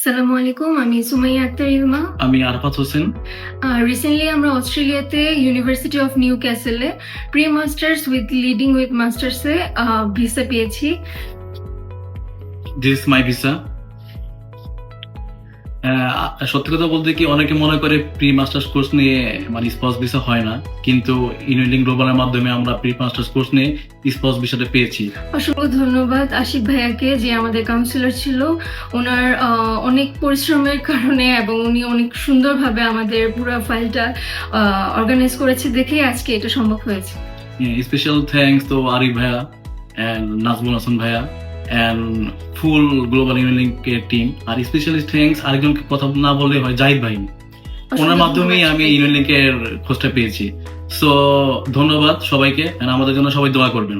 আসসালামু আলাইকুম, আমি সুমাইয়া আক্তার ইলমা। আমি আরাফাত হোসেন। রিসেন্টলি আমরা অস্ট্রেলিয়াতে ইউনিভার্সিটি অফ নিউ ক্যাসেলে pre masters with leading with মাস্টার্সে ভিসা পেয়েছি। This my visa. সত্যি কথা বলতে কি অনেকে মনে করে প্রি মাস্টার্স কোর্স নিয়ে মানে স্পাউস ভিসা হয় না, কিন্তু ইউনিলিং গ্লোবালের মাধ্যমে আমরা প্রি মাস্টার্স কোর্স নিয়ে স্পাউস ভিসাটা পেয়েছি। অসংখ্য ধন্যবাদ আশিক ভাইয়াকে, যে আমাদের কাউন্সিলর ছিল। ওনার অনেক পরিশ্রমের কারণে এবং উনি অনেক সুন্দরভাবে আমাদের পুরো ফাইলটা অর্গানাইজ করেছে দেখেই আজকে এটা সম্ভব হয়েছে। স্পেশাল থ্যাঙ্কস তো আরিফ ভাইয়া অ্যান্ড নাজমুল হাসান ভাইয়া অ্যান্ড ফুল গ্লোবাল ইউনিলিং এর টিম। আর স্পেশালি থ্যাঙ্কস আরেকজনকে কথা না বললে হয়, জাহিদ ভাই। ওনার মাধ্যমেই আমি ইউনিলিং এর খোঁজটা পেয়েছি। সো ধন্যবাদ সবাইকে, আমাদের জন্য সবাই দোয়া করবেন।